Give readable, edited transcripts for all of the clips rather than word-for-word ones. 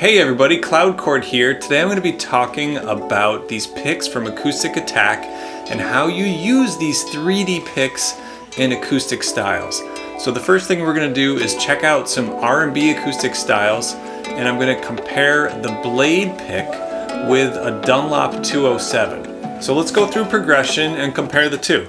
Hey everybody, Cloudchord here. Today I'm going to be talking about these picks from Acoustik Attak and how you use these 3D picks in Acoustic Styles. So the first thing we're going to do is check out some R&B acoustic styles, and I'm going to compare the blade pick with a Dunlop 207. So let's go through progression and compare the two.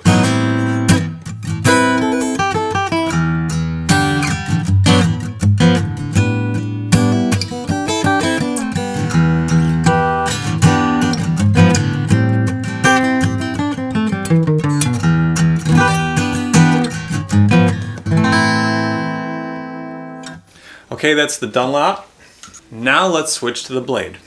Okay, that's the Dunlop. Now let's switch to the blade.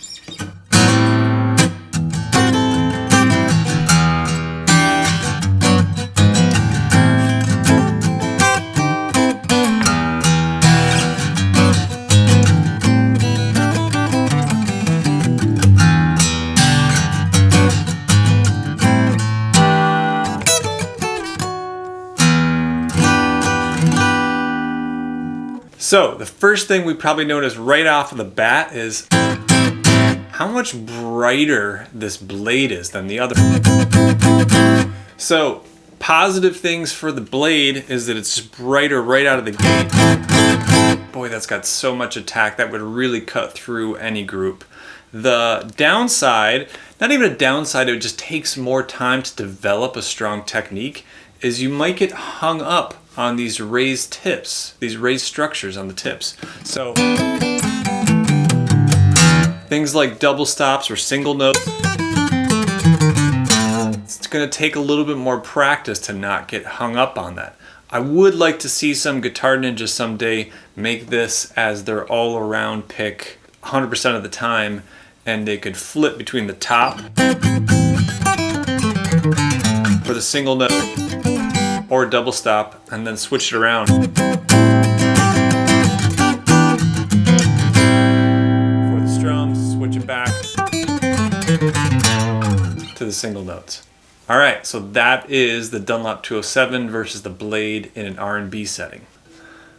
So the first thing we probably notice right off of the bat is how much brighter this blade is than the other. So positive things for the blade is that it's brighter right out of the gate. Boy, that's got so much attack that would really cut through any group. The downside, not even a downside, it just takes more time to develop a strong technique, is you might get hung up on these raised tips, these raised structures on the tips. So things like double stops or single notes, it's gonna take a little bit more practice to not get hung up on that. I would like to see some guitar ninjas someday make this as their all-around pick 100% of the time, and they could flip between the top for the single note or double stop and then switch it around for the strums, switch it back to the single notes. All right, so that is the Dunlop 207 versus the blade in an R&B setting.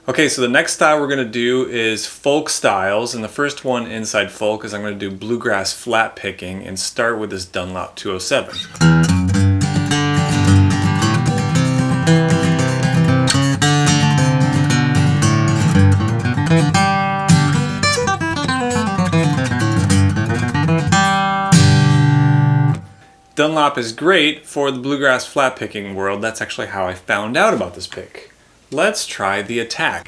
Okay, so the next style we're gonna do is folk styles, and the first one inside folk is I'm gonna do bluegrass flat picking and start with this Dunlop 207. Dunlop is great for the bluegrass flat picking world. That's actually how I found out about this pick. Let's try the Attak.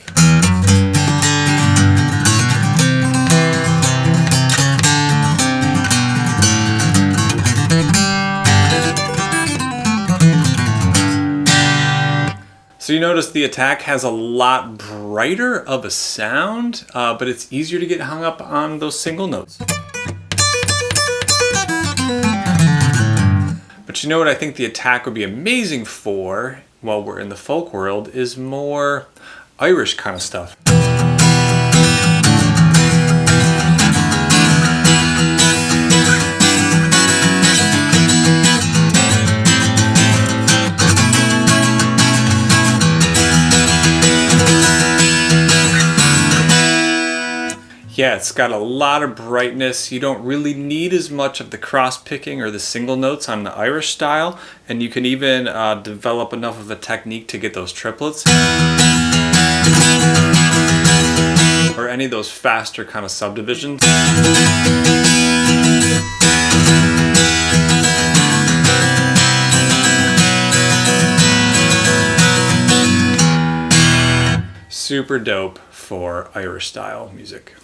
So you notice the Attak has a lot brighter of a sound, but it's easier to get hung up on those single notes. But you know what I think the Attak would be amazing for, while we're in the folk world, is more Irish kind of stuff. Yeah, it's got a lot of brightness. You don't really need as much of the cross picking or the single notes on the Irish style, and you can even develop enough of a technique to get those triplets or any of those faster kind of subdivisions. Super dope for Irish style music.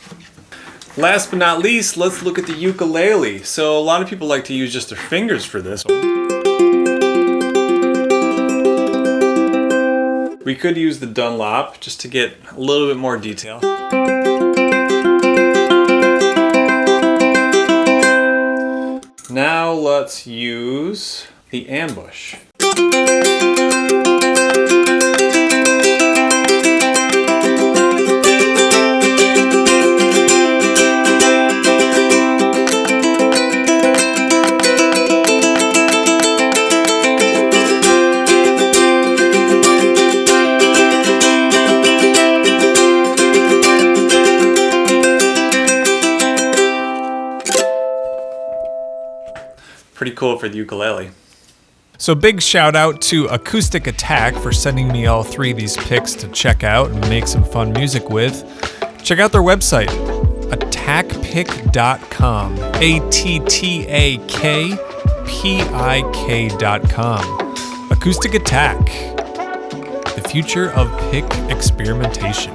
Last but not least, let's look at the ukulele. So a lot of people like to use just their fingers for this one. We could use the Dunlop just to get a little bit more detail. Now let's use the ambush. pretty cool for the ukulele. So big shout out to Acoustik Attak for sending me all three of these picks to check out and make some fun music with. Check out their website, attackpick.com, ATTAKPIK.com. Acoustik Attak, the future of pick experimentation.